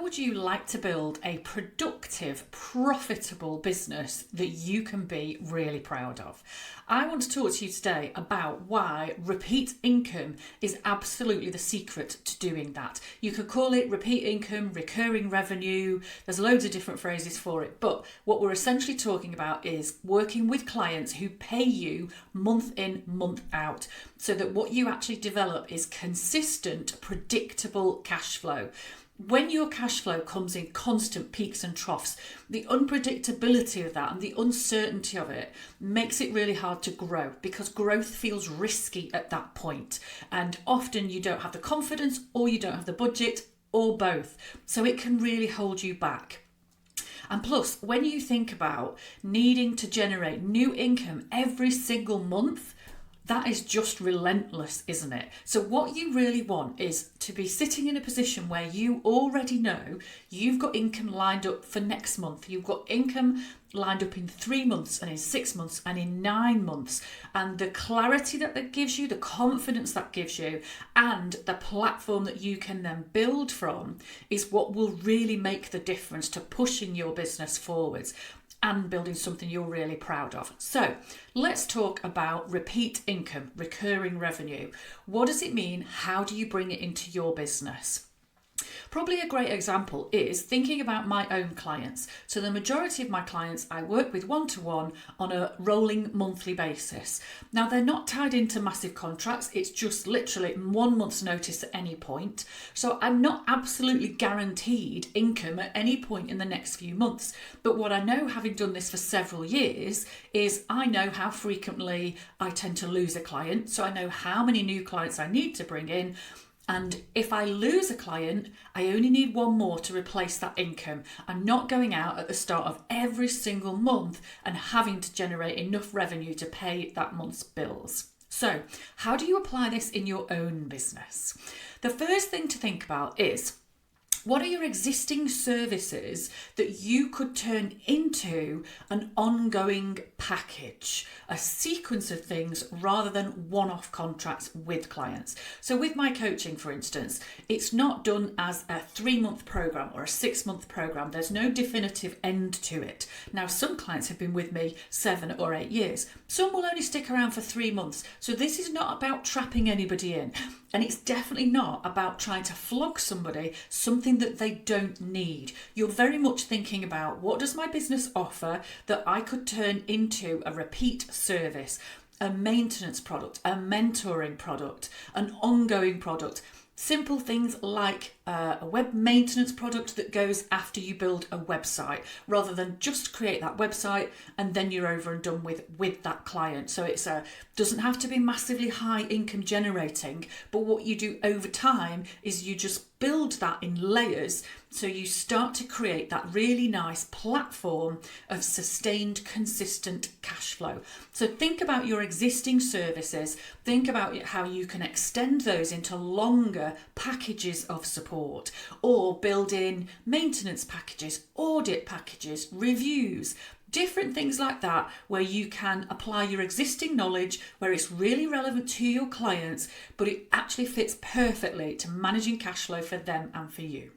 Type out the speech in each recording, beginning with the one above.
would you like to build a productive, profitable business that you can be really proud of? I want to talk to you today about why repeat income is absolutely the secret to doing that. You could call it repeat income, recurring revenue. There's loads of different phrases for it. But what we're essentially talking about is working with clients who pay you month in, month out, so that what you actually develop is consistent, predictable cash flow. When your cash flow comes in constant peaks and troughs, the unpredictability of that and the uncertainty of it makes it really hard to grow, because growth feels risky at that point. And often you don't have the confidence, or you don't have the budget, or both. So it can really hold you back. And plus, when you think about needing to generate new income every single month, that is just relentless, isn't it? So what you really want is to be sitting in a position where you already know you've got income lined up for next month. You've got income lined up in 3 months and in 6 months and in 9 months. And the clarity that gives you, the confidence that gives you, and the platform that you can then build from is what will really make the difference to pushing your business forwards and building something you're really proud of. So let's talk about repeat income, recurring revenue. What does it mean? How do you bring it into your business? Probably a great example is thinking about my own clients. So the majority of my clients I work with one-to-one on a rolling monthly basis. Now, they're not tied into massive contracts. It's just literally 1 month's notice at any point. So I'm not absolutely guaranteed income at any point in the next few months. But what I know, having done this for several years, is I know how frequently I tend to lose a client. So I know how many new clients I need to bring in. And if I lose a client, I only need one more to replace that income. I'm not going out at the start of every single month and having to generate enough revenue to pay that month's bills. So, how do you apply this in your own business? The first thing to think about is, what are your existing services that you could turn into an ongoing package, a sequence of things rather than one-off contracts with clients? So with my coaching, for instance, it's not done as a 3-month program or a 6-month program. There's no definitive end to it. Now, some clients have been with me 7 or 8 years. Some will only stick around for 3 months. So this is not about trapping anybody in. And it's definitely not about trying to flog somebody something that they don't need. You're very much thinking about, what does my business offer that I could turn into a repeat service, a maintenance product, a mentoring product, an ongoing product. Simple things like a web maintenance product that goes after you build a website, rather than just create that website and then you're over and done with that client. So it's doesn't have to be massively high income generating, but what you do over time is you just build that in layers, so you start to create that really nice platform of sustained, consistent cash flow. So think about your existing services, think about how you can extend those into longer packages of support, or build in maintenance packages, audit packages, reviews, different things like that, where you can apply your existing knowledge, where it's really relevant to your clients, but it actually fits perfectly to managing cash flow for them and for you.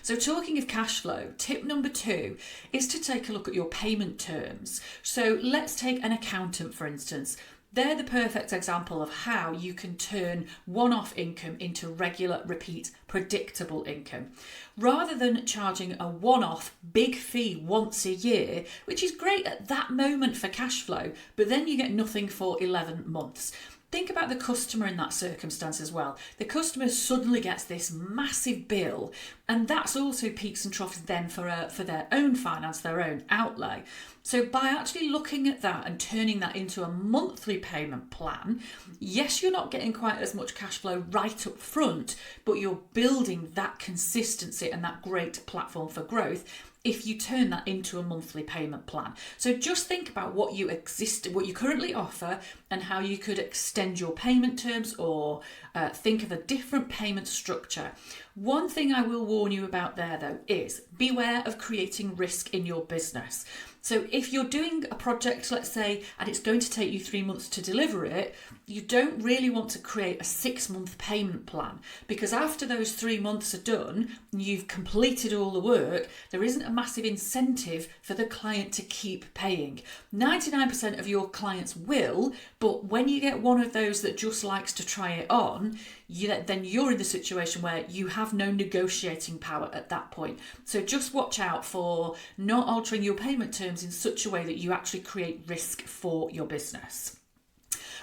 So talking of cash flow, tip number 2 is to take a look at your payment terms. So let's take an accountant, for instance. They're the perfect example of how you can turn one-off income into regular, repeat, predictable income. Rather than charging a one-off big fee once a year, which is great at that moment for cash flow, but then you get nothing for 11 months. Think about the customer in that circumstance as well. The customer suddenly gets this massive bill, and that's also peaks and troughs then for their own finance, their own outlay. So by actually looking at that and turning that into a monthly payment plan, yes, you're not getting quite as much cash flow right up front, but you're building that consistency and that great platform for growth if you turn that into a monthly payment plan. So just think about what you currently offer and how you could extend your payment terms, or think of a different payment structure. One thing I will warn you about there, though, is beware of creating risk in your business. So if you're doing a project, let's say, and it's going to take you 3 months to deliver it, you don't really want to create a 6-month payment plan, because after those 3 months are done and you've completed all the work, there isn't a massive incentive for the client to keep paying. 99% of your clients will, but when you get one of those that just likes to try it on, then you're in the situation where you have no negotiating power at that point. So just watch out for not altering your payment terms in such a way that you actually create risk for your business.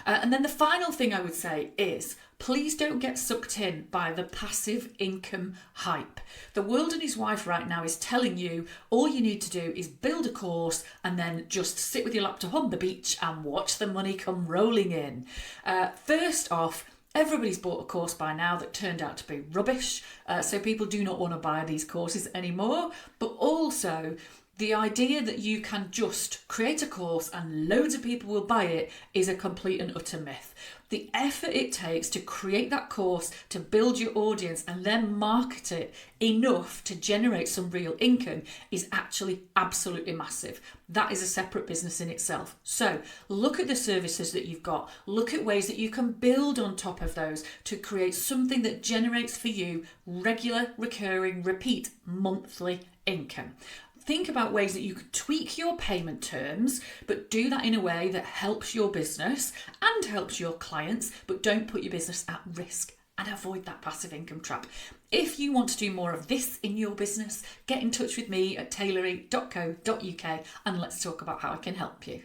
And then the final thing I would say is, please don't get sucked in by the passive income hype. The World and His Wife right now is telling you all you need to do is build a course and then just sit with your laptop on the beach and watch the money come rolling in. First off, everybody's bought a course by now that turned out to be rubbish, so people do not want to buy these courses anymore. But also, the idea that you can just create a course and loads of people will buy it is a complete and utter myth. The effort it takes to create that course, to build your audience and then market it enough to generate some real income is actually absolutely massive. That is a separate business in itself. So look at the services that you've got. Look at ways that you can build on top of those to create something that generates for you regular, recurring, repeat monthly income. Think about ways that you could tweak your payment terms, but do that in a way that helps your business and helps your clients, but don't put your business at risk, and avoid that passive income trap. If you want to do more of this in your business, get in touch with me at tailory.co.uk and let's talk about how I can help you.